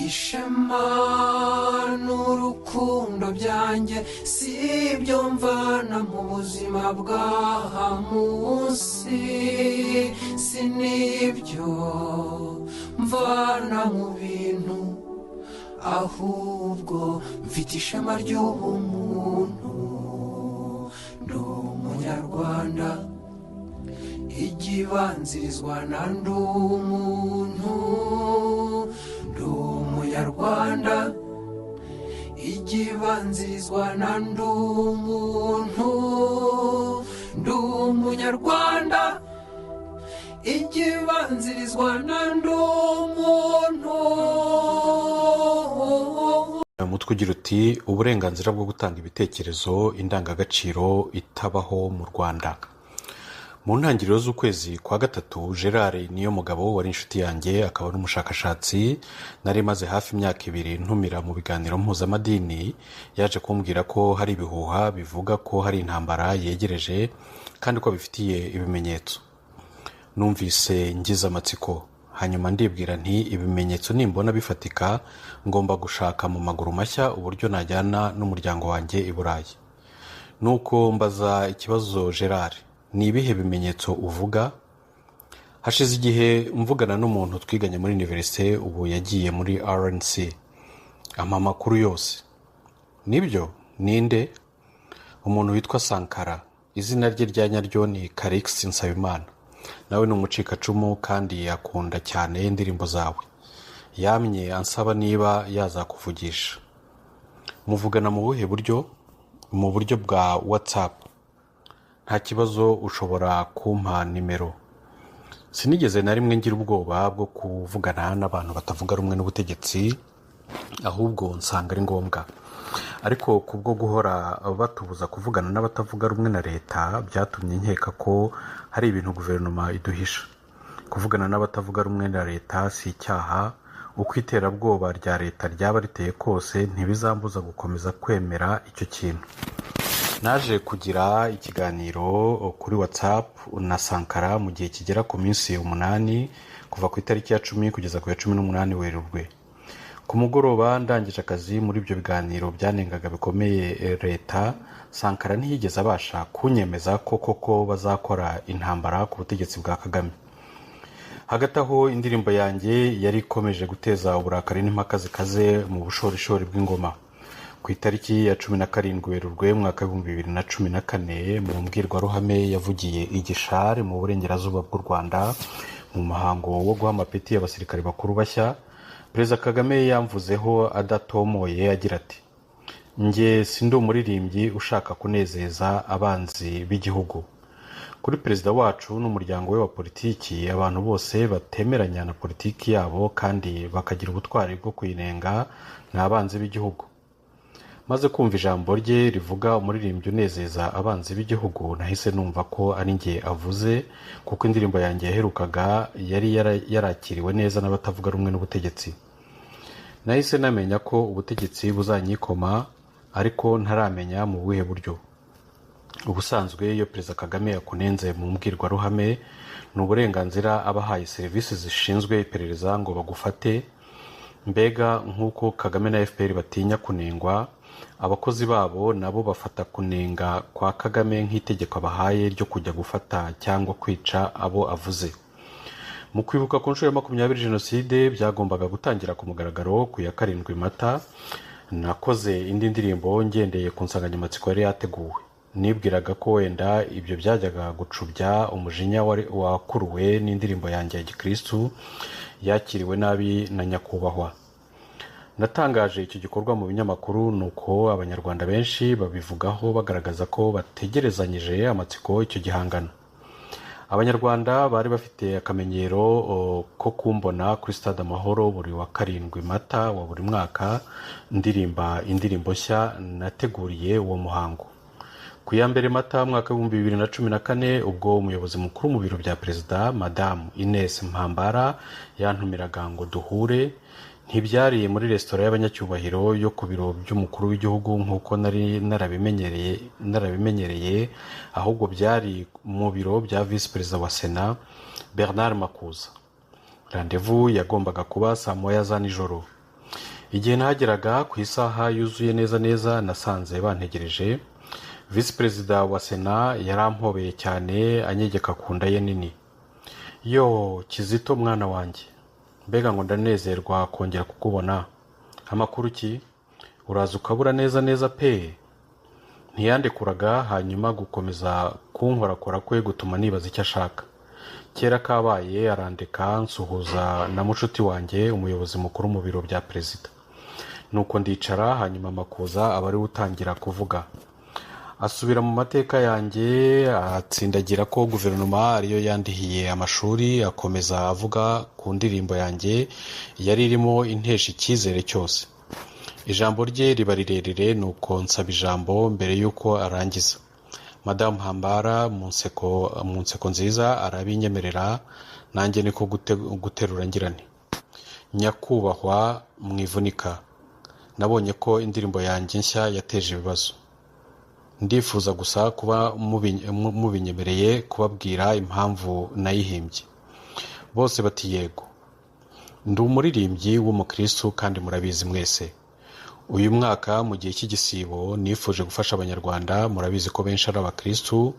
ishema n'urukundo byanjye si ibyo mvana mu buzima bw'aha munsi, si n'ibyo mvana mu bintu, ahubwo mfite ishema ry'ubumuntu. Ndi umunyarwanda, igibanzirizwa na ndi umuntu. Ndi umunyarwanda, igibanzirizwa na ndi umuntu. Ndi umunyarwanda, igibanzirizwa na ndi umuntu. umutwe ugira uti uburenganzira bwo gutanga ibitekerezo, indangagaciro itabaho mu Rwanda. Mu ntangiriro z'ukwezi kwa gatatu, Gerard Niyomugabo wari inshuti yanjye akaba n'umushakashatsi nari maze hafi imyaka 2 ntumira mu biganiro mpuzamadini, yaje kumbwira ko hari ibihuha bivuga ko hari intambara yegereje kandi ko bifitiye ibimenyetso. Numvise ngize amatsiko, hanyuma ndibwira nti ibimenyetso nimbona bifatika ngomba gushaka mu maguru mashya uburyo najyana n'umuryango wanjye i Burayi. Nuko mbaza ikibazo Gerard, ni ibihe bimenyetso uvuga? Hashize igihe mvugana n'umuntu twiganye muri universite, ubu yagiye muri RNC, ampa amakuru yose. Nibyo? Ninde? Umuntu witwa Sankara, izina rye rya nyaryo ni Calix Nsabimana. Nawe ni umucikacumu kandi yakunda cyane indirimbo zawe. Yamye ansaba niba yazakuvugisha. Muvugana mu buhe buryo? Mu buryo bwa WhatsApp. Nta kibazo, ushobora kumpa nimero. Sinigeze na rimwe ngira ubwoba bwo kuvugana n'abantu batavuga rumwe n'ubutegetsi, ahubwo nsanga ari ngombwa. Ariko kubwo guhora batubuza kuvugana n'abatavuga rumwe na leta, byatumye nkeka ko hari ibintu guverinoma iduhisha. Kuvugana n'abatavuga rumwe na leta si icyaha, uko iterabwoba rya leta ryaba riteye kose ntibizambuza gukomeza kwemera icyo kintu. Naje kugira ikiganiro kuri WhatsApp na Sankara mu gihe kigera ku minsi 8, kuva ku itariki ya 10 kugeza ku ya 18 Werurwe. Ku mugoroba ndangije akazi, muri ibyo biganiro byanengaga bikomeye leta, Sankara ntiyigeze abasha kunyemeza ko koko bazakora intambara ku butegetsi bwa Kagame. Hagati aho indirimbo yanjye yari ikomeje guteza uburakari n'impaka zikaze mu bushorishori bw'ingoma. Ku itariki ya 17 Werurwe mwaka 2014, mu mbwirwaruhame yavugiye i Gishari mu burengerazuba bw'u Rwanda, mu muhango wo guha amapeti y'abasirikare bakuru bashya, Perezida Kagame yamvuzeho adatomoye agira ati: "Nge sindi umuririmbyi ushaka kunezeza abanzi b'igihugu. Kuri perezida wacu n'umuryango we wa politiki, abantu bose batemeranya na politiki yabo kandi bakagira ubutwari bwo kuyinenga ni abanzi b'igihugu." Maze kumva ijambo rye rivuga umuririmbyi unezeza abanzi b'igihugu, nahise numva ko ari nge avuze, kuko indirimbo yanjye yaherukaga yari yarakiriwe neza n'abatavuga rumwe n'ubutegetsi. Nahise namenya ko ubutegetsi buzanyikoma, ariko ntaramenya mu buhe buryo. Ubusanzwe iyo Perezida Kagame yakunenze mu mbwirwaruhame, ni uburenganzira abahaye serivisi zishinzwe iperereza ngo bagufate. Mbega nk'uko Kagame na FPR batinya kunengwa, abakozi babo nabo bafata kunenga kwa Kagame nk'itegeko abahaye ryo kujya gufata cyangwa kwica abo avuze. Mu kwibuka ku nshuro ya 20 Jenoside byagombaga gutangira ku mugaragaro ku ya 7 Mata, nakoze indi ndirimbo ngendeye ku nsanganyamatsiko yari yateguwe. Nibwiraga ko wenda ibyo byajyaga gucubya umujinya wakuruwe n'indirimbo yanjye ya Gikristu yakiriwe nabi na nyakubahwa. Natangaje icyo gikorwa mu binyamakuru, nuko abanyarwanda benshi babivugaho bagaragaza ko bategerezanyije amatsiko icyo gihangano. Abanyarwanda bari bafite akamenyero ko kumbona kuri Stade Amahoro buri wa 7 Mata wa buri mwaka ndirimba indirimbo nshya nateguriye uwo muhango. Ku ya 1 Mata mwaka 2014, ubwo umuyobozi mukuru mu biro bya perezida Madame Ines Mpambara yantumiraga ngo duhure, ntibyari muri resitora y'abanyacyubahiro yo ku biro by'umukuru w'igihugu nk'uko nari narabimenyereye, ahubwo byari mu biro bya Vice Perezida wa Sena Bernard Makuza. Rendezvous yagombaga kuba saa 9 za nijoro. igihe nahageraga ku isaha yuzuye neza neza nasanze bantegereje. visi perezida wa sena yarampobeye cyane anyegeka ku nda ye nini. Yo Kizito mwana wanjye, mbega ngo ndanezerwa kongera kukubona. Amakuru ki? Uraza ukabura neza neza pe. Ntiyandekuraga, hanyuma gukomeza kunkorakora kwe gutuma nibaza icyo ashaka. Kera kabaye arandeka nsuhuza na mucuti wanjye umuyobozi mukuru mu biro bya perezida. Nuko ndicara, hanyuma Makuza aba ari utangira kuvuga. Asubira mu mateka yanjye, atsindagira ko guverinoma ariyo yandihiye amashuri, akomeza avuga ku ndirimbo yanjye yari irimo intesha icyizere cyose. Ijambo rye riba rirerire, nuko nsaba ijambo mbere y'uko arangiza. Madamu Hambara mu nseko nziza arabinyemerera, nanjye niko guterura ngira nti, nyakubahwa mwivunika, nabonye ko indirimbo yanjye nshya yateje ibibazo. Ndifuza gusa kuba mubinyemereye kubabwira impamvu nayihimbye. Bose bati yego. Ndi umuririmbyi w'umukristo kandi murabizi mwese. Uyu mwaka mu gihe cy'igisibo nifuje gufasha abanyarwanda, murabizi ko benshi ari abakristo,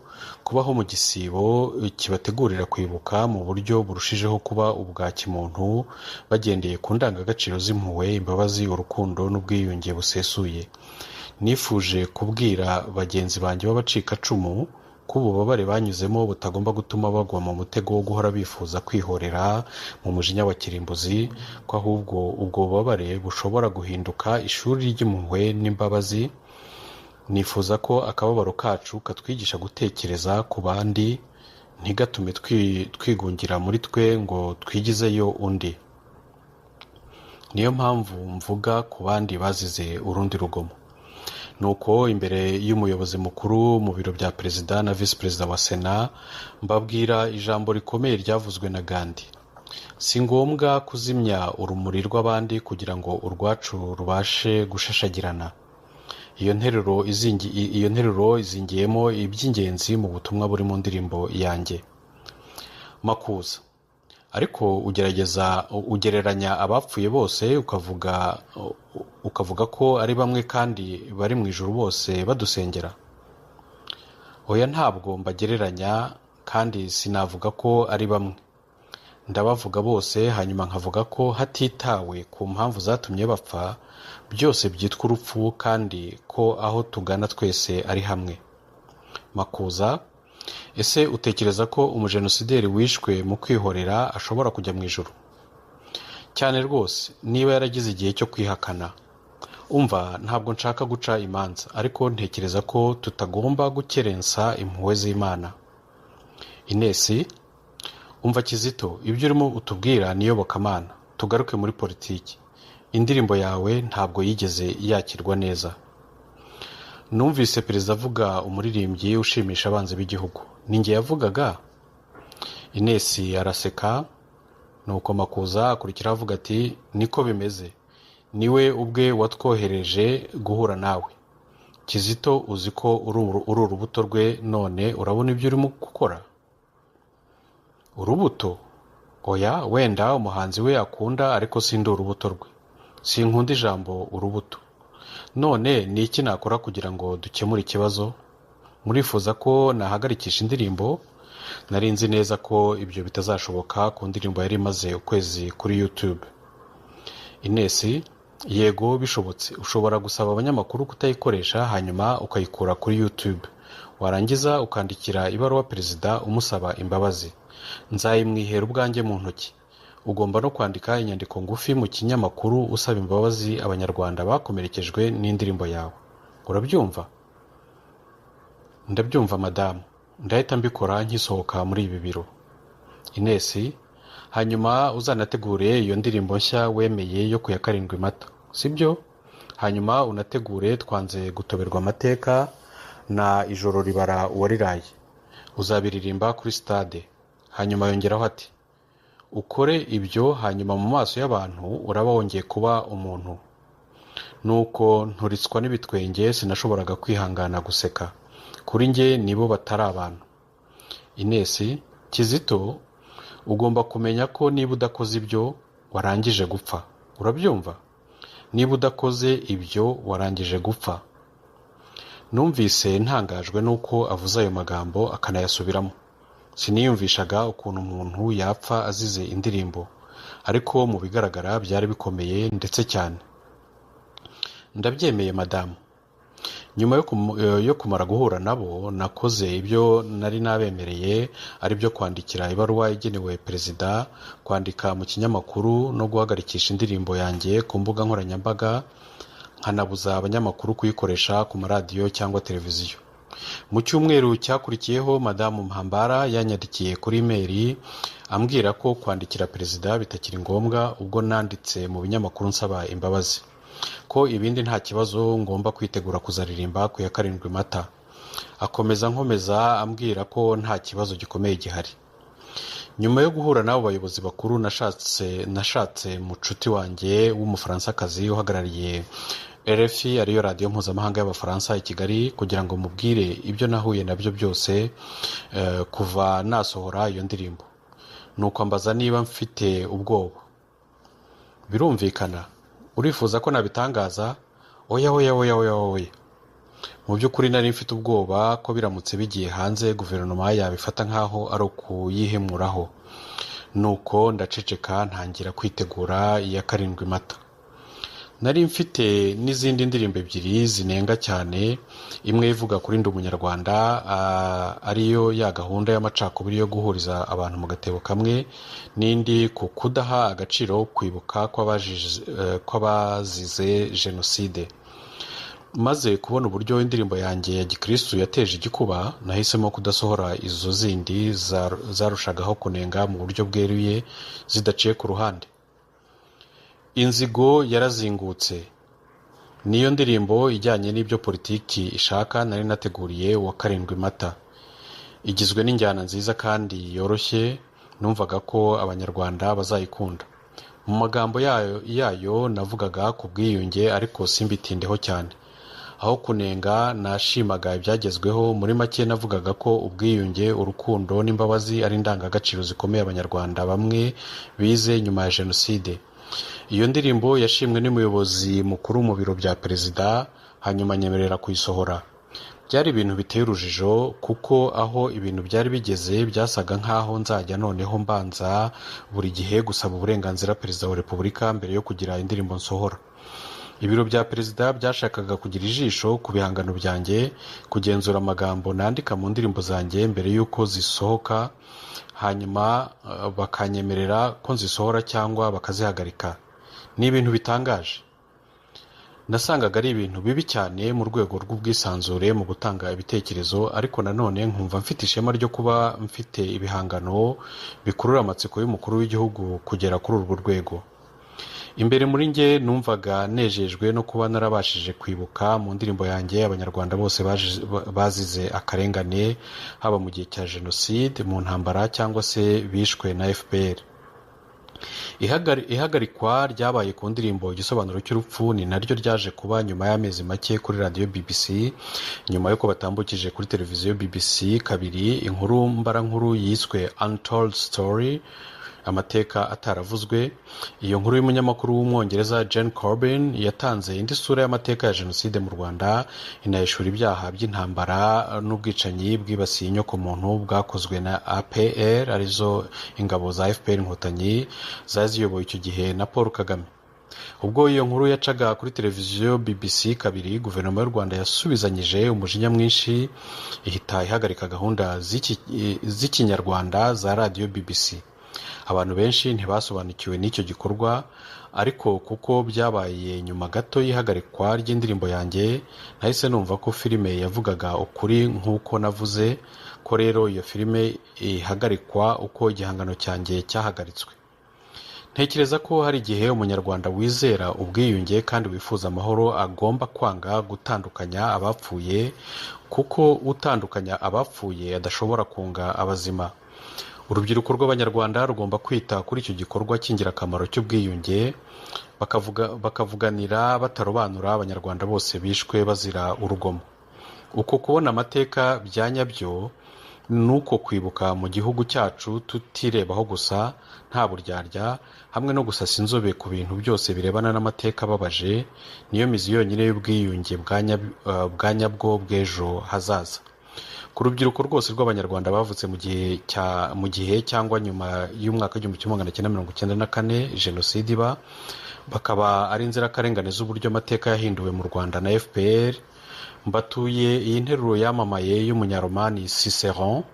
kubaho mu gisibo kibategurira kwibuka mu buryo burushijeho kuba ubwa kimuntu, bagendeye ku ndangagaciro z'impuhwe, imbabazi, urukundo n'ubwiyunge busesuye. Nifuje kubwira bagenzi banjye b'abacikacumu ko ububabare banyuzemo butagomba gutuma bagwa mu mutego wo guhora bifuza kwihorera mu mujinya wa kirimbuzi, ko ahubwo ubwo bubabare bushobora guhinduka ishuri ry'impuhwe n'imbabazi. Nifuza ko akababaro kacu katwigisha gutekereza ku bandi, ntigatume twigungira muri twe ngo twigizeyo undi. Niyo mpamvu mvuga ku bandi bazize urundi rugomo. Nuko imbere y'umuyobozi mukuru mu biro bya perezida na visi perezida wa sena mbabwira ijambo rikomeye ryavuzwe na Gandhi. Si ngombwa kuzimya urumuri rw'abandi kugira ngo urwacu rubashe gushashagirana. Iyo nteruro izingiyemo iby'ingenzi mu butumwa buri mu ndirimbo yanjye. Makuza, ariko ugereranya abapfuye bose ukavuga ko ari bamwe kandi bari mu ijuru bose badusengera. Oya, ntabwo mbagereranya kandi sinavuga ko ari bamwe. Ndabavuga bose, hanyuma nkavuga ko hatitawe ku mpamvu zatumye bapfa, byose byitwa urupfu kandi ko aho tugana twese ari hamwe. Makuza, ese utekereza ko umujenosideri wishwe mu kwihorera ashobora kujya mu ijuru? Cyane rwose, niba yaragize igihe cyo kwihakana. Umva, ntabwo nshaka guca imanza, ariko ntekereza ko tutagomba gukerensa impuhwe z'Imana. Inesi, umva Kizito, ibyo urimo utubwira ni iyobokamana. Tugaruke muri politiki. Indirimbo yawe ntabwo yigeze yakirwa neza. Numvise perezida avuga umuririmbyi ushimisha abanzi b'igihugu. Ninjye yavugaga? Inesi araseka, nuko Makuza akurikiraho avuga ati, niko bimeze. Niwe ubwe watwohereje guhura nawe. Kizito, uzi ko uri urubuto rwe, none urabona ibyo urimo gukora? Urubuto? Oya, wenda umuhanzi we akunda, ariko sindi urubuto rwe. Sinkunda ijambo urubuto. None ni iki nakora kugira ngo dukemure ikibazo? Murifuza ko nahagarikisha indirimbo? Nari nzi neza ko ibyo bitazashoboka ku ndirimbo yari imaze ukwezi kuri YouTube. Inesi, yego bishobotse. Ushobora gusaba abanyamakuru kutayikoresha, hanyuma ukayikura kuri YouTube. Warangiza ukandikira ibaruwa perezida umusaba imbabazi. Nzayimwihera ubwanjye mu ntoki. Ugomba no kwandika inyandiko ngufi mu kinyamakuru usaba imbabazi abanyarwanda bakomerekejwe n'indirimbo yawe. Urabyumva? Ndabyumva madamu. Ndahita mbikora nkisohoka muri ibi biro. Inesi, hanyuma uzanategure iyo ndirimbo nshya wemeye yo ku ya 7 Mata, sibyo? Hanyuma unategure Twanze gutoberwa amateka na Ijoro ribara uwariraye. Uzabiririmba kuri stade. Hanyuma yongeraho ati, ukore ibyo, hanyuma mu maso y'abantu uraba wongeye kuba umuntu. Nuko nturitswa n'ibitwenge, sinashoboraga kwihangana guseka. Kuri nge nibo batari abantu. Inesi, Kizito, ugomba kumenya ko niba udakoze ibyo warangije gupfa. Urabyumva? niba udakoze ibyo warangije gupfa. Numvise ntangajwe n'uko avuze ayo magambo akanayasubiramo. Siniyumvishaga ukuntu umuntu yapfa azize indirimbo, ariko mu bigaragara byari bikomeye ndetse cyane. Ndabyemeye madamu. Nyuma yo kumara guhura nabo, nakoze ibyo nari nabemereye, ari byo kwandikira ibaruwa igenewe perezida, kwandika mu kinyamakuru no guhagarikisha indirimbo yanjye ku mbuga nkoranyambaga, nkanabuza abanyamakuru kuyikoresha ku maradiyo cyangwa televiziyo. Mu cyumweru cyakurikiyeho, madamu Mpambara yanyandikiye kuri email ambwira ko kwandikira perezida bitakiri ngombwa, ubwo nanditse mu binyamakuru nsaba imbabazi ko ibindi nta kibazo, ngomba kwitegura kuzaririmba ku ya 7 Mata. Akomeza ambwira ko nta kibazo gikomeye gihari. Nyuma yo guhura n'abo bayobozi bakuru, nashatse mucuti wanjye w'Umufaransa-kazi uhagarariye RFI, ariyo radiyo mpuzamahanga y'Abafaransa i Kigali, kugira ngo mubwire ibyo nahuye nabyo byose kuva nasohora iyo ndirimbo. Nuko ambaza niba mfite ubwoba. Birumvikana. Urifuza ko nabitangaza? Oya. Mu by'ukuri nari mfite ubwoba ko biramutse bigiye hanze guverinoma yabifata nkaho ari ukuyihemuraho. Nuko ndaceceka ntangira kwitegura iya 7 Mata. Nari mfite n'izindi ndirimbo ebyiri zinenga cyane, imwe ivuga kuri ndi umunyarwanda, ariyo ya gahunda y'amacakubiri yo guhuriza abantu mu gatebo kamwe, n'indi ku kudaha agaciro kwibuka kw'abazize jenoside. Maze kubona uburyo indirimbo yanjye ya gikristu yateje igikuba, nahisemo kudasohora izo zindi zarushagaho kunenga mu buryo bweruye, zidaciye ku ruhande. Inzigo yarazingutse niyo ndirimbo ijyanye n'ibyo politiki ishaka nari nateguriye wa 7 Mata. Igizwe n'injyana nziza kandi yoroshye, numvaga ko abanyarwanda bazayikunda. Mu magambo yayo navugaga ku bwiyunge, ariko simbitindeho cyane. Aho kunenga, nashimaga ibyagezweho. Muri make navugaga ko ubwiyunge, urukundo n'imbabazi ari indangagaciro zikomeye abanyarwanda bamwe bize nyuma ya jenoside. Iyo ndirimbo yashimwe n'umuyobozi mukuru mu biro bya perezida, hanyuma nyemerera kuyisohora. Byari ibintu biteye urujijo, kuko aho ibintu byari bigeze byasaga nkaho nzajya noneho mbanza buri gihe gusaba uburenganzira perezida wa repubulika mbere yo kugira indirimbo nsohora. Ibiro bya perezida byashakaga kugira ijisho ku bihangano byanjye, kugenzura amagambo nandika mu ndirimbo zanjye mbere y'uko zisohoka, hanyuma bakanyemerera ko nzisohora cyangwa bakazihagarika. Ni ibintu bitangaje. Nasangaga ari ibintu bibi cyane mu rwego rw'ubwisanzure mu gutanga ibitekerezo, ariko nanone nkumva mfite ishema ryo kuba mfite ibihangano bikurura amatsiko y'umukuru w'igihugu kugera kuri urwo rwego. Imbere muri nge numvaga nejejwe no kuba narabashije kwibuka mu ndirimbo yanjye abanyarwanda bose bazize akarengane, haba mu gihe cya jenoside, mu ntambara, cyangwa se bishwe na FPR. Ihagarikwa ryabaye ku ndirimbo Igisobanuro cy'urupfu ni naryo ryaje kuba nyuma y'amezi make kuri radiyo BBC, nyuma yuko batambukije kuri televiziyo BBC kabiri inkuru mbarankuru yiswe Untold Story, amateka ataravuzwe. Iyo nkuru y'umunyamakuru w'umwongereza Jane Corbin yatanze indi sura y'amateka ya jenoside mu Rwanda, inayishura ibyaha by'intambara n'ubwicanyi bwibasiye inyokomuntu bwakozwe na APR, arizo ingabo za FPR Inkotanyi zari ziyoboye icyo gihe na Paul Kagame. Ubwo iyo nkuru yacaga kuri televiziyo BBC kabiri, guverinoma y'u Rwanda yasubizanyije umujinya mwinshi, ihita ihagarika gahunda z'ikinyarwanda za radiyo BBC. Abantu benshi ntibasobanukiwe n'icyo gikorwa, ariko kuko byabaye nyuma gato y'ihagarikwa ry'indirimbo yanjye, nahise numva ko filime yavugaga ukuri nk'uko navuze, ko rero iyo filime ihagarikwa uko igihangano cyanjye cyahagaritswe. Ntekereza ko hari igihe umunyarwanda wizera ubwiyunge kandi wifuza amahoro agomba kwanga gutandukanya abapfuye, kuko utandukanya abapfuye adashobora kunga abazima. Urubyiruko rw'abanyarwanda rugomba kwita kuri icyo gikorwa cy'ingirakamaro cy'ubwiyunge, bakavuganira batarobanura abanyarwanda bose bishwe bazira urugomo. Uko kubona amateka bya nyabyo ni uko kwibuka mu gihugu cyacu tutirebaho gusa nta buryarya hamwe no gusasa inzobe ku bintu byose birebana n'amateka ababaje niyo mizi yonyine y'ubwiyunge bwa nyabwo bw'ejo hazaza. Ku rubyiruko rwose rw'abanyarwanda bavutse mu gihe cyangwa nyuma y'umwaka w'igihumbi kimwe magana cyenda mirongo icyenda na kane jenoside iba, bakaba ari inzirakarengane z'uburyo amateka yahinduwe mu Rwanda na FPR, mbatuye iyi nteruro yamamaye y'umunyaromani Cicéron: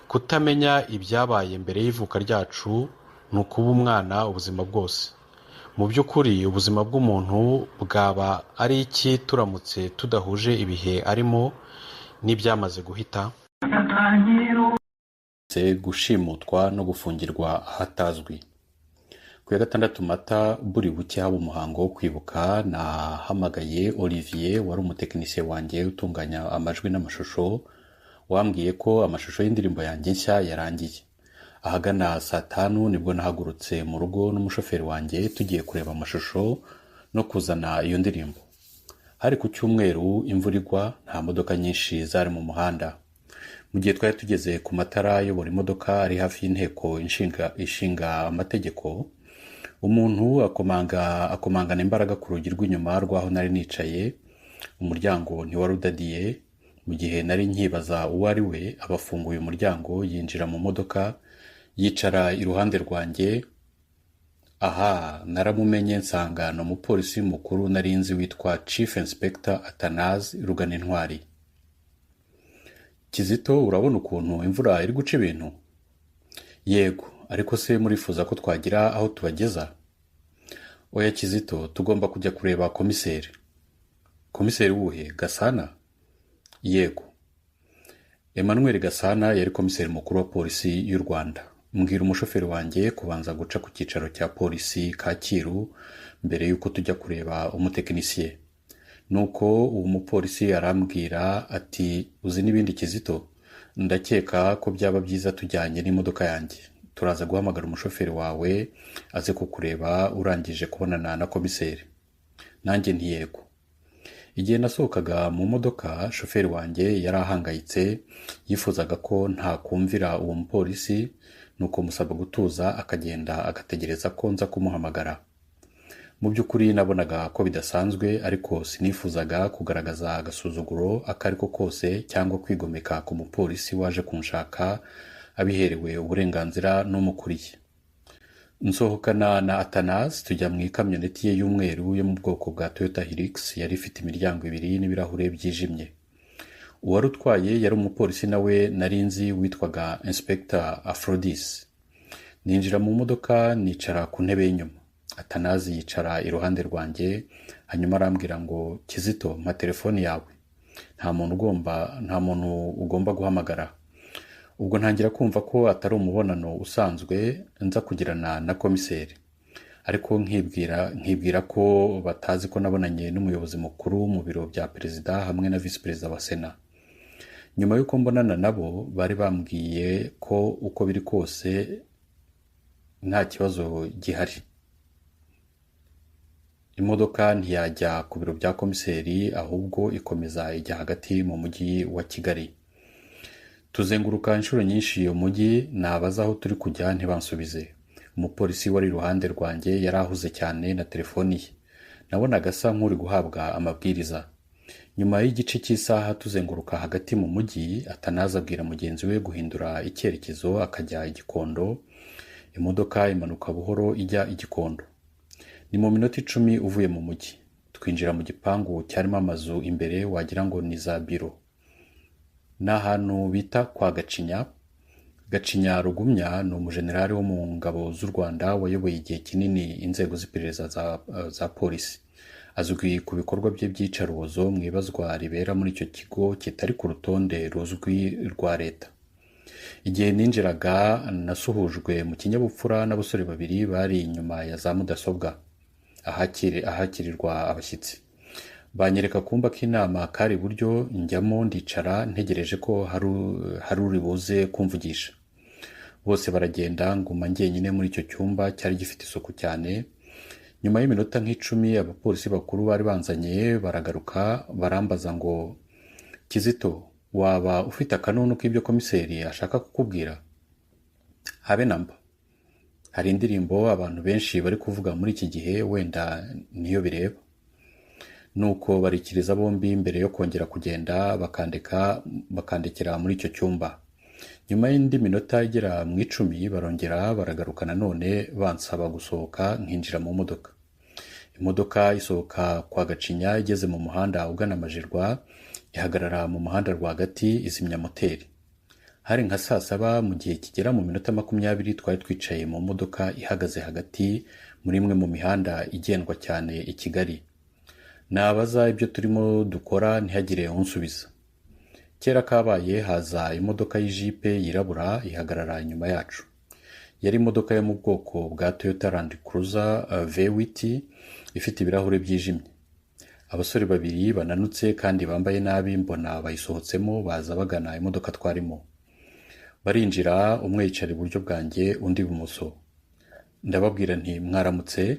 kutamenya ibyabaye mbere y'ivuka ryacu ni ukuba umwana ubuzima bwose. Mu by'ukuri ubuzima bw'umuntu bwaba ari iki turamutse tudahuje ibihe arimo n'ibyamaze guhita, gushimutwa no gufungirwa ahatazwi. Ku ya 6 Mata buri buke haba umuhango wo kwibuka, nahamagaye Olivier wari umutekinisiye wanjye utunganya amajwi n'amashusho, wambwiye ko amashusho y'indirimbo yanjye nshya yarangiye. Ahagana saa 5 nibwo nahagurutse mu rugo n'umushoferi wanjye tugiye kureba amashusho no kuzana iyo ndirimbo. Hari ku cyumweru, imvura igwa, nta modoka nyinshi zari mu muhanda. Mu gihe twari tugeze ku matara ayobora imodoka ari hafi y'inteko ishinga amategeko, umuntu akomangana imbaraga ku rugi rw'inyuma rw'aho nari nicaye. Umuryango ntiwari udadiye. Mu gihe nari nkibaza uwo ari we, abafunguye umuryango, yinjira mu modoka, yicara iruhande rwanjye. Aha, naramumenye, nsanga ni umupolisi mukuru nari nzi witwa Chief Inspector Athanase Ruganintwari. Kizito, urabona ukuntu imvura iri guca ibintu? Yego, ariko se murifuza ko twagira aho tubageza? Oya Kizito, tugomba kujya kureba komiseri. Komiseri wuhe? Gasana? Yego. Emmanuel Gasana yari komiseri mukuru wa polisi y'u Rwanda. Mbwira umushoferi wanjye kubanza guca ku cyicaro cya polisi Kacyiru mbere yuko tujya kureba umutekinisiye. Nuko uwo mupolisi arambwira ati, uzi n'ibindi Kizito? Ndakeka ko byaba byiza tujyanye n'imodoka yanjye. Turaza guhamagara umushoferi wawe aze kukureba urangije kubonana na komiseri. Nanjye ntiyego. Igihe nasohokaga mu modoka, shoferi wanjye yari ahangayitse, yifuzaga ko nta kumvira uwo mupolisi, nuko musaba gutuza akagenda agategereza ko nza kumuhamagara. Mu by'ukuri nabonaga ko bidasanzwe, ariko sinifuzaga kugaragaza agasuzuguro akariko kose cyangwa kwigomeka ku mupolisi waje kunshaka abiherewe uburenganzira n'umukuriye. Nsohokana na Athanase tujya mu ikamyoneti ye y'umweru yo mu bwoko bwa Toyota Hilux, yari ifite imiryango 2 n'ibirahure byijimye. Uwari utwaye yari umupolisi nawe nari nzi witwaga Inspector Aphrodis. Ninjira mu modoka, nicara ku ntebe y'inyuma. Athanase yicara iruhande rwanjye, hanyuma arambwira ngo, Kizito, mpa telefoni yawe. Nta muntu ugomba guhamagara. Ubwo ntangira kumva ko atari umubonano usanzwe nza kugirana na komiseri. Ariko nkibwira ko batazi ko nabonanye n'umuyobozi mukuru mu biro bya perezida hamwe na visi perezida wa Sena. Nyuma y'uko mbonana nabo, bari bambwiye ko uko biri kose nta kibazo gihari. Imodoka ntiyajya ku biro bya komiseri, ahubwo ikomeza ijya hagati mu mujyi wa Kigali. Tuzenguruka inshuro nyinshi iyo mujyi, nabaza aho turi kujya ntibansubize. Umupolisi wari iruhande rwanjye yari ahuze cyane na telefoni ye. Nabonaga asa nk'uri guhabwa amabwiriza. Nyuma y'igice cy'isaha tuzenguruka hagati mu mujyi, Athanase abwira mugenzi we guhindura icyerekezo akajya Gikondo. Imodoka imanuka buhoro ijya Gikondo. Ni mu minota 10 uvuye mu mujyi. Twinjira mu gipangu cyarimo amazu imbere wagira ngo ni za biro. N'ahantu bita kwa Gacinya. Gacinya Rugumya ni umujenerali wo mu ngabo z'u Rwanda wayoboye igihe kinini inzego z'iperereza za polisi. Azwi ku bikorwa bye by'icarubozo mu ibazwa ribera muri icyo kigo kitari ku rutonde ruzwi rwa leta. Igihe ninjiraga, nasuhujwe mu kinyabupfura n'abasore 2 bari inyuma ya za mudasobwa ahakirirwa abashyitsi. Banyereka kumba k'inama kari iburyo, njyamo ndicara ntegereje ko hari uri buze kumvugisha. Bose baragenda, nguma njyenyine muri icyo cyumba cyari gifite isuku cyane. Nyuma y'iminota nk'icumi abapolisi bakuru bari banzanye baragaruka, barambaza ngo, Kizito, waba ufite akanunu k'ibyo komiseri ashaka kukubwira? Habe namba. Hari indirimbo abantu benshi bari kuvuga muri iki gihe, wenda niyo bireba. Nuko barikiriza bombi mbere yo kongera kugenda bakandekera muri icyo cyumba. Nyuma y'indi minota igera mu 10 barongera baragaruka nanone bansaba gusohoka nkinjira mu modoka. Imodoka isohoka kwa Gacinya igeze mu muhanda ugana Amajerwa, ihagarara mu muhanda rwagati izimya moteri. Hari nka saa 7 mu gihe kigera mu minota 20 twari twicaye mu modoka ihagaze hagati muri imwe mu mihanda igendwa cyane i Kigali. Nabaza ibyo turimo dukora ntihagire unsubiza. Kera kabaye haza imodoka y'ijipe yirabura ihagarara inyuma yacu. Yari imodoka yo mu bwoko bwa Toyota Land Cruiser V8 ifite ibirahure byijimye. Abasore babiri bananutse kandi bambaye nabi mbona bayisohotsemo baza bagana imodoka twarimo. Barinjira, umwe yicara iburyo bwanjye undi ibumoso. Ndababwira nti mwaramutse.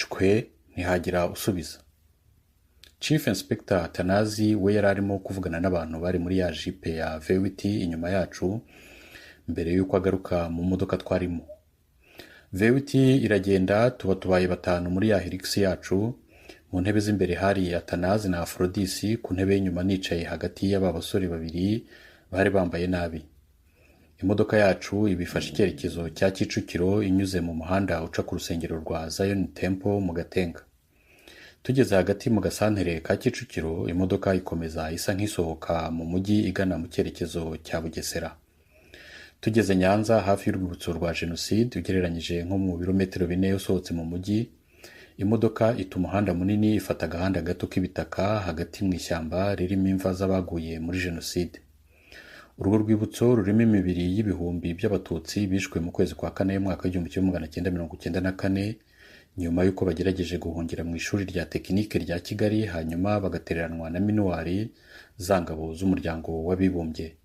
Cwe ntihagira usubiza. Chief Inspector Atanazi we yari arimo kuvugana n'abantu bari muri ya jipe ya V8 inyuma yacu mbere yuko agaruka mu modoka twarimo. V8 iragenda, tubaye 5 muri ya Hilux yacu. Mu ntebe z'imbere hari Atanazi na Aphrodisi, ku ntebe y'inyuma nicaye hagati y'aba basore babiri bari bambaye nabi. Imodoka yacu ibifashe icyerekezo cya Kicukiro inyuze mu muhanda uca ku rusengero rwa Zion Temple mu Gatenga. Tugeze hagati mu gasantere ka Kicukiro, imodoka ikomeza isa nk'isohoka mu mujyi igana mu cyerekezo cya Bugesera. Tugeze Nyanza hafi y'urwibutso rwa Jenoside, ugereranyije nko mu birometero 4 usohotse mu mujyi, imodoka ita umuhanda munini ifata agahanda gato k'ibitaka hagati mu ishyamba ririmo imva z'abaguye muri Jenoside. Urwo rwibutso rurimo imibiri y'ibihumbi by'abatutsi bishwe mu kwezi kwa 4 mwaka w'1994 nyuma yuko bagerageje guhungira mu ishuri rya tekinike rya Kigali, hanyuma bagatereranwa na minuari z'angabo z'umuryango w'abibumbye.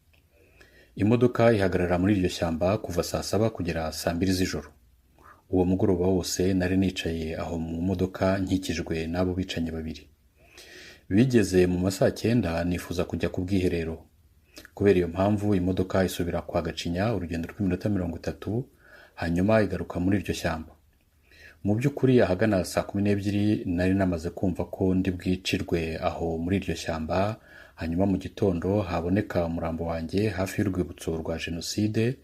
Imodoka ihagarara muri iryo shyamba kuva saa 7 kugera saa 2 z'ijoro. Uwo mugoroba wose nari nicaye aho mu modoka nkikijwe n'abo bicanye babiri. Bigeze mu masaa 9 nifuza kujya ku bwiherero. Kubera iyo mpamvu imodoka isubira kwa Gacinya urugendo rw'iminota 30, hanyuma igaruka muri iryo shyamba. Mu by'ukuri ahagana saa 12 nari namaze kumva ko ndi bwicirwe aho muri iryo shyamba, hanyuma mu gitondo haboneka umurambo wanjye hafi y'urwibutso rwa Jenoside.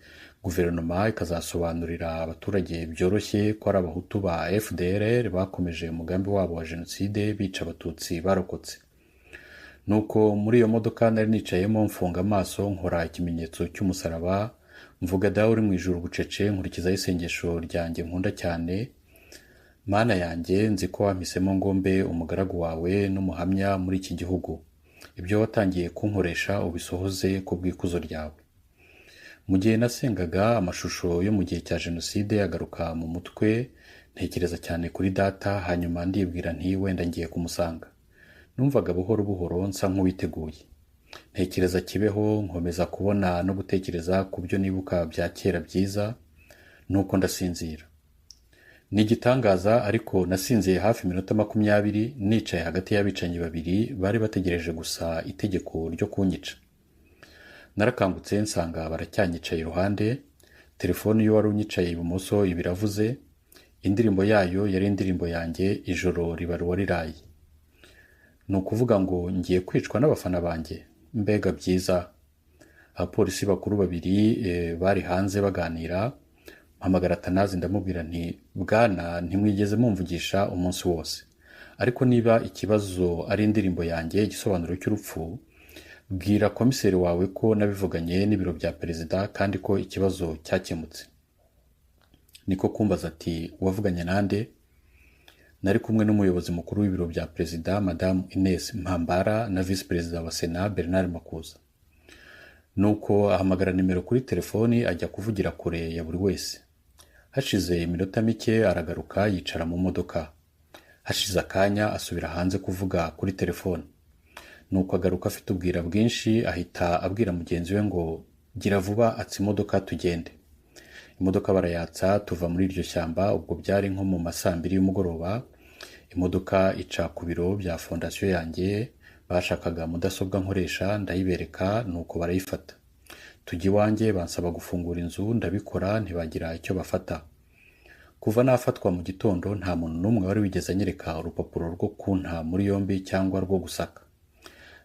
Guverinoma ikazasobanurira abaturage byoroshye ko ari abahutu ba FDLR bakomeje umugambi wabo wa Jenoside bica abatutsi barokotse. Nuko muri iyo modoka nari nicayemo mfunga amaso, nkora ikimenyetso cy'umusaraba, mvuga dawe uri mu ijuru bucece, nkurikizaho isengesho ryanjye nkunda cyane. Mana yanjye, nzi ko wampisemo ngombe umugaragu wawe n'umuhamya muri iki gihugu. Ibyo watangiye kunkoresha ubisohoze ku bw'ikuzo ryawe. Mu gihe nasengaga, amashusho yo mu gihe cya Jenoside agaruka mu mutwe, ntekereza cyane kuri data, hanyuma ndibwira nti wenda ngiye kumusanga. Numvaga buhoro buhoro nsa nk'uwiteguye. Ntekereza Kibeho, nkomeza kubona no gutekereza ku byo nibuka bya kera byiza, nuko ndasinzira. Ni igitangaza, ariko nasinziye hafi minota 20 nicaye hagati y'abicanyi babiri bari bategereje gusa itegeko ryo kunyica. Narakangutse nsanga baracyanyicaye iruhande. Telefone yo wari unyicaye ibumoso ibiravuze. Indirimbo yayo yari indirimbo yanjye Ijoro ribaruwa riraye. Ni ukuvuga ngo ngiye kwicwa n'abafana banjye. Mbega byiza. Abapolisi bakuru babiri bari hanze baganira. Mpamagara Atanazi ndamubwira nti bwana, ntimwigeze mumvugisha umunsi wose, ariko niba ikibazo ari indirimbo yanjye igisobanuro cy'urupfu, bwira komiseri wawe ko nabivuganye n'ibiro bya perezida kandi ko ikibazo cyakemutse. Niko kumbaza ati wavuganye nande? Nari kumwe n'umuyobozi mukuru w'ibiro bya perezida Madame Ines Mpambara na Vice Perezida wa Sena Bernard Makuza. Nuko ahamagara nimero kuri telefoni ajya kuvugira kure ya buri wese. Hashize iminota mike aragaruka yicara mu modoka. Hashize akanya asubira hanze kuvuga kuri telefoni. Nuko agaruka afite ubwira bwinshi, ahita abwira mugenzi we ngo gira vuba atsi imodoka tugende. Imodoka barayatsa tuva muri iryo shyamba. Ubwo byari nko mu masaa 2 y'umugoroba. Imodoka ica ku biro bya fondasiyo yanjye bashakaga mudasobwa nkoresha ndayibereka nuko barayifata. Tujya iwanjye bansaba gufungura inzu ndabikora ntibagira icyo bafata. Kuva nafatwa mu gitondo nta muntu n'umwe wari wigeze anyereka urupapuro rwo kunta muri yombi cyangwa rwo gusaka.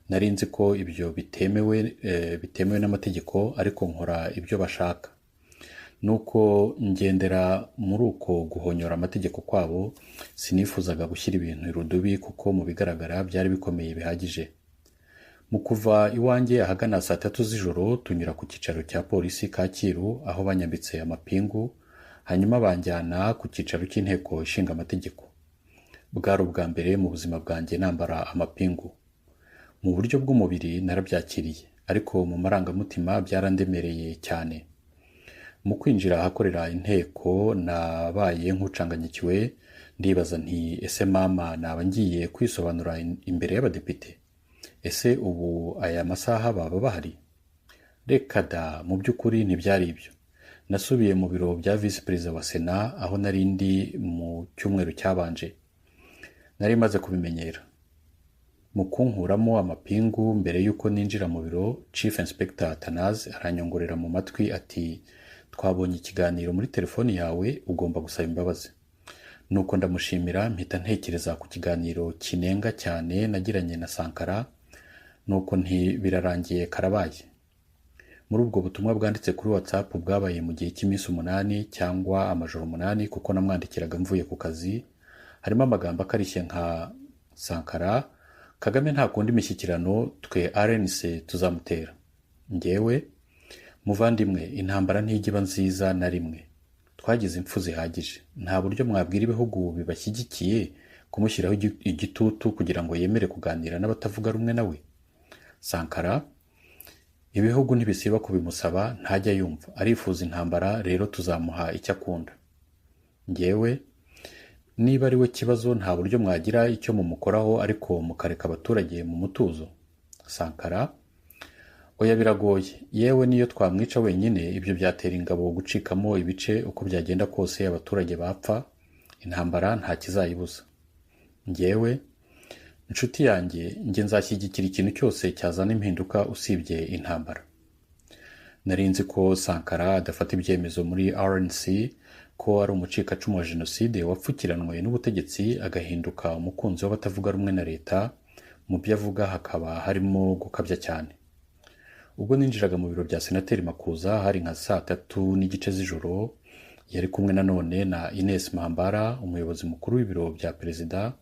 Nari nzi ko ibyo bitemewe n'amategeko ariko nkora ibyo bashaka. Nuko ngendera muri uko guhonyora amategeko kwabo, sinifuzaga gushyira ibintu irudubi kuko mu bigaragara byari bikomeye bihagije. Mu kuva iwanjye ahagana saa 3 z'ijoro tunyura ku cyicaro cya polisi Kacyiru aho banyambitse amapingu, hanyuma banjyana ku cyicaro cy'inteko ishinga amategeko. Bwari ubwa mbere mu buzima bwanjye nambara amapingu. Mu buryo bw'umubiri narabyakiriye, ariko mu marangamutima byarandemereye cyane. Mu kwinjira ahakorera inteko nabaye nk'ucanganyikiwe, ndibaza nti ese mama naba ngiye kwisobanura imbere y'abadepite? Ese ubu aya masaha baba bahari? Reka da, mu by'ukuri ntibyari ibyo. Nasubiye mu biro bya visi perezida wa Sena aho nari ndi mu cyumweru cyabanje. Nari maze kubimenyera. Mu kunkuramo amapingu mbere y'uko ninjira mu biro, Chief Inspector Atanaze aranyongorera mu matwi ati, twabonye ikiganiro muri telefoni yawe, ugomba gusaba imbabazi. Nuko ndamushimira mpita ntekereza ku kiganiro kinenga cyane nagiranye na Sankara, nuko birarangiye karabaye. Muri ubwo butumwa bwanditse kuri WhatsApp bwabaye mu gihe cy'iminsi 8 cyangwa amajoro 8 kuko namwandikiraga mvuye ku kazi, harimo amagambo akarishye nka Sankara, Kagame nta kundi imishyikirano, twe RNC tuzamutera. Njyewe muvandimwe, intambara ntigiba nziza na rimwe. Twagize impfu zihagije. Nta buryo mwabwira ibihugu bibashyigikiye kumushyiraho igitutu kugira ngo yemere kuganira n'abatavuga rumwe nawe? Sankara, ibihugu ntibisiba kubimusaba, ntajya yumva. Arifuza intambara, rero tuzamuha icyo akunda. Njyewe, niba ari we kibazo nta buryo mwagira icyo mumukoraho ariko mukareka abaturage mu mutuzo? Sankara, oya biragoye. Yewe niyo twamwica wenyine ibyo byatera ingabo gucikamo ibice, uko byagenda kose abaturage bapfa, intambara nta kizayibuza. Njyewe, inshuti yanjye, njye nzashyigikira ikintu cyose cyazana impinduka usibye intambara. Nari nzi ko Sankara adafata ibyemezo muri RNC, ko ari umucikacumu wa jenoside wapfukiranwe n'ubutegetsi agahinduka umukunzi w'abatavuga rumwe na leta, mu byo avuga hakaba harimo gukabya cyane. Ubwo ninjiraga mu biro bya Senateri Makuza hari nka saa 3:15 z'ijoro, yari kumwe nanone na Ines Mpambara, umuyobozi mukuru w'ibiro bya perezida,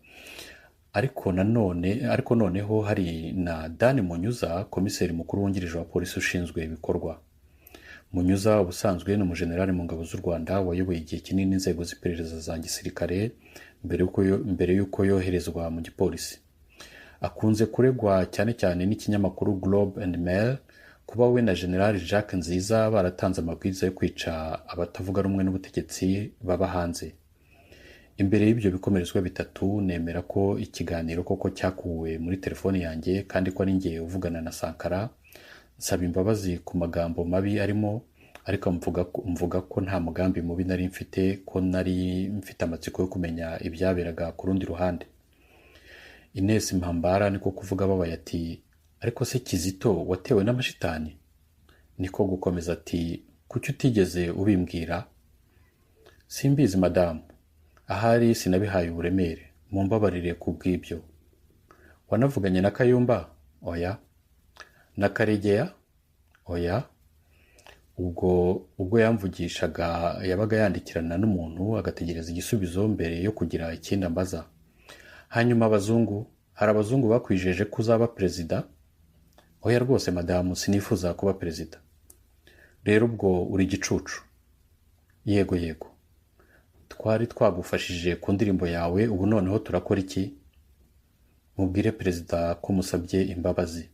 ariko noneho hari na Dan Munyuza, komiseri mukuru wungirije wa polisi ushinzwe ibikorwa. Munyuza ubusanzwe ni umujenerali mu ngabo z'u Rwanda wayoboye igihe kinini inzego z'iperereza za gisirikare mbere y'uko yoherezwa mu gipolisi. Akunze kuregwa cyane cyane n'ikinyamakuru Globe and Mail kuba we na General Jacques Nziza baratanze amabwiriza yo kwica abatavuga rumwe n'ubutegetsi baba hanze. Imbere y'ibyo bikomerezwa bitatu nemera ko ikiganiro koko cyakuwe muri telefoni yanjye kandi ko ari njye uvugana na Sankara. Nsaba imbabazi ku magambo mabi arimo, ariko mvuga ko nta mugambi mubi nari mfite, ko nari mfite amatsiko yo kumenya ibyaberaga ku rundi ruhande. Ines Mpambara niko kuvuga babaye ati, ariko se Kizito watewe n'amashitani? Niko gukomeza ati, kuki utigeze ubimbwira? Simbizi madamu, ahari sinabihaye uburemere, mumbabarire ku bw'ibyo. Wanavuganye na Kayumba? Oya. Na Karegeya? Oya. Ubwo yamvugishaga yabaga yandikirana n'umuntu agategereza igisubizo mbere yo kugira ikindi ambaza. Hanyuma hari abazungu bakwijeje ko uzaba perezida? Oya rwose madamu, sinifuza kuba perezida. Rero ubwo uri gicucu? Yego. Twari twagufashije ku ndirimbo yawe, ubu noneho turakora iki? Mubwire perezida ko musabye imbabazi.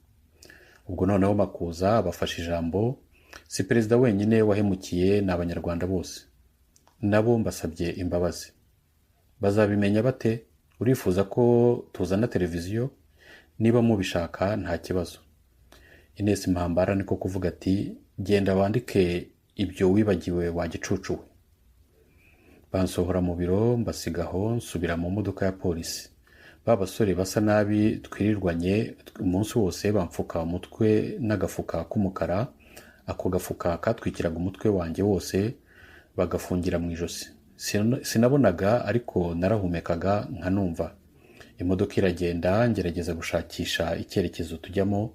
Ubwo noneho Makuza abafashe ijambo, si perezida wenyine wahemukiye n'abanyarwanda bose. Nabo mbasabye imbabazi. Bazabimenya bate? Urifuza ko tuzana televiziyo? Niba mubishaka nta kibazo. Ines Mpambara niko kuvuga ati, genda wandike ibyo wibagiwe wa gicucu we. Bansohora mu biro mbasigaho nsubira mu modoka ya polisi. ba basore basa nabi twirirwanye umunsi wose bamfuka umutwe n'agafuka k'umukara, ako gafuka katwikiraga umutwe wanjye wose bagafungira mu ijosi. Sinabonaga ariko narahumekaga nkanumva. Imodoka iragenda, ngerageza gushakisha icyerekezo tujyamo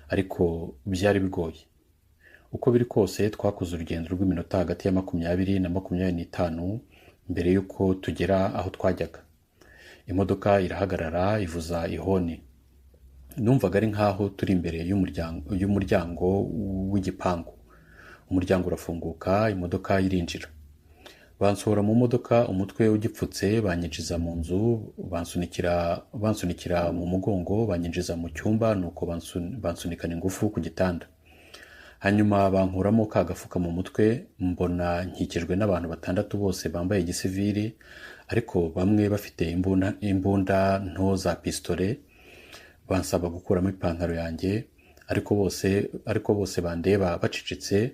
ariko byari bigoye. Uko biri kose twakoze urugendo rw'iminota hagati ya 20 na 25 mbere y'uko tugera aho twajyaga. Imodoka irahagarara ivuza ihoni. Numvaga ari nkaho turi imbere y'umuryango w'igipangu. Umuryango urafunguka, imodoka irinjira. Bansohora mu modoka umutwe ugipfutse, banyinjiza mu nzu, bansunikira mu mugongo, banyinjiza mu cyumba, nuko bansunikana ingufu ku gitanda. Hanyuma bankuramo ka gafuka mu mutwe, mbona nkikijwe n'abantu 6 bose bambaye gisivili, ariko bamwe bafite imbunda nto za pistole. Bansaba gukuramo ipantaro yanjye, ariko bose bandeba bacicitse.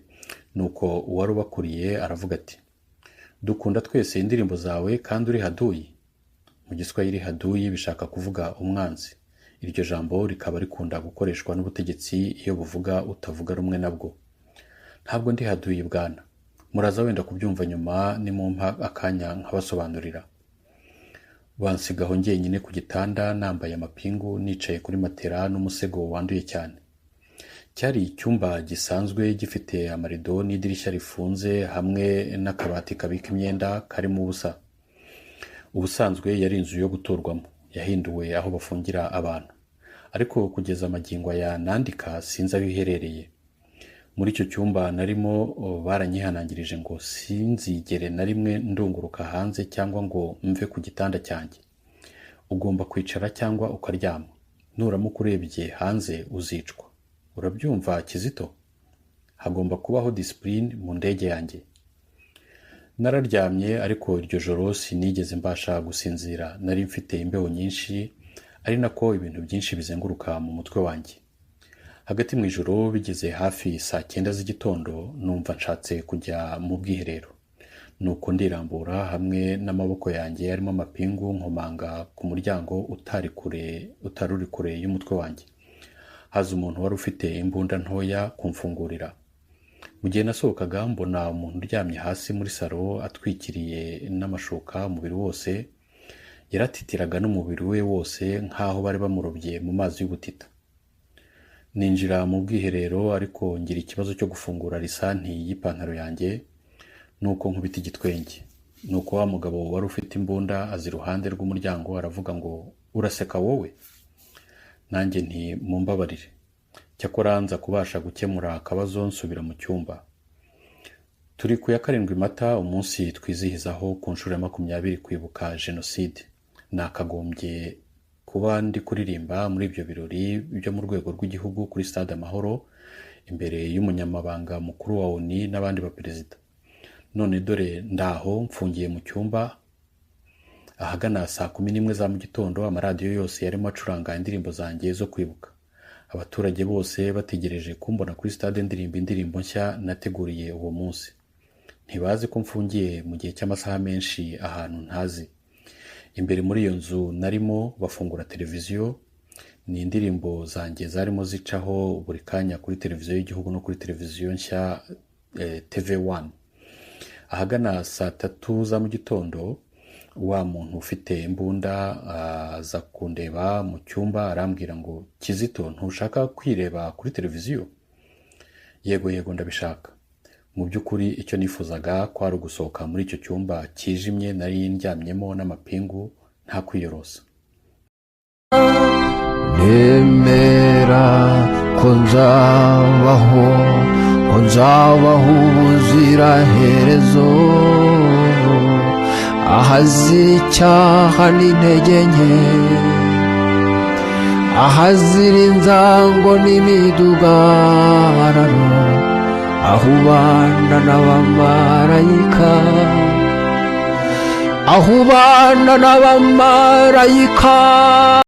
Nuko uwari ubakuriye aravuga ati, dukunda twese indirimbo zawe kandi uri haduyi. Mu Giswahili haduyi bishaka kuvuga umwanzi. Iryo jambo rikaba rikunda gukoreshwa n'ubutegetsi iyo buvuga utavuga rumwe nabwo. Ntabwo ndi haduyi bwana, muraza wenda kubyumva nyuma nimumpa akanya nkabasobanurira. Bansigaho njyenyine ku gitanda nambaye amapingu, nicaye kuri matera n'umusego wanduye cyane. Cyari icyumba gisanzwe gifite amarido n'idirishya rifunze hamwe n'akabati kabika imyenda karimo ubusa. Ubusanzwe yari inzu yo guturwamo, yahinduwe aho bafungira abantu. Ariko kugeza amagingo aya nandika sinzi aho iherereye. Muri icyo cyumba narimo baranyihanangirije ngo sinzigere na rimwe ndunguruka hanze cyangwa ngo mve ku gitanda cyanjye. Ugomba kwicara cyangwa ukaryama. Nuramuka urebye hanze uzicwa. Urabyumva Kizito? Hagomba kubaho discipline mu ndege yanjye. Nararyamye ariko iryo joro sinigeze mbasha gusinzira. Nari mfite imbeho nyinshi, ari nako ibintu byinshi bizenguruka mu mutwe wanjye. Hagati mu ijoro bigeze hafi saa 9 z'igitondo, numva nshatse kujya mu bwiherero. Nuko ndirambura hamwe n'amaboko yanjye arimo amapingu, nkomanga ku muryango utari kure y'umutwe wanjye. Haza umuntu wari ufite imbunda ntoya kumfungurira. Mu gihe nasohokaga mbona umuntu uryamye hasi muri salo atwikiriye n'amashuka umubiri wose. Yaratitiraga n'umubiri we wose nkaho bari bamurobye mu mazi y'ubutita. Ninjira mu bwiherero ariko ngira ikibazo cyo gufungura lisanti y'ipantaro yanjye, nuko nkubita igitwenge. Nuko wa mugabo wari ufite imbunda azi iruhande rw'umuryango aravuga ngo, uraseka wowe? Nanjye nti mumbabarire. Cyakora nza kubasha gukemura akabazo nsubira mu cyumba. Turi ku ya 7 Mata, umunsi twizihizaho ku nshuro ya 20 kwibuka jenoside. Nakagombye kuba ndi kuririmba muri ibyo birori byo mu rwego rw'igihugu kuri Stade Amahoro imbere y'umunyamabanga mukuru wa ONU n'abandi baperezida. None dore ndaho mfungiye mu cyumba. Ahagana saa 11 za mu gitondo amaradiyo yose yarimo acuranga indirimbo zanjye zo kwibuka. Abaturage bose bategereje kumbona kuri stade ndirimba indirimbo nshya nateguriye uwo munsi. Ntibazi ko mfungiye mu gihe cy'amasaha menshi ahantu ntazi. Imbere muri iyo nzu narimo bafungura televiziyo, ni indirimbo zanjye zarimo zicaho buri kanya kuri televiziyo y'igihugu no kuri televiziyo nshya TV1. Ahagana saa 3 za mu gitondo wa muntu ufite imbunda aza kundeba mu cyumba arambwira ngo, Kizito ntushaka kwireba kuri televiziyo? Yego ndabishaka. Mu by'ukuri icyo nifuzaga kwari gusohoka muri icyo cyumba kijimye nari ndyamyemo n'amapingu nta kwiyorosa. Nemera ko nzabaho ubuziraherezo, ahazira icyaha n'intege nke, ahazira inzango n'imidugararo, aho ubana n'abamarayika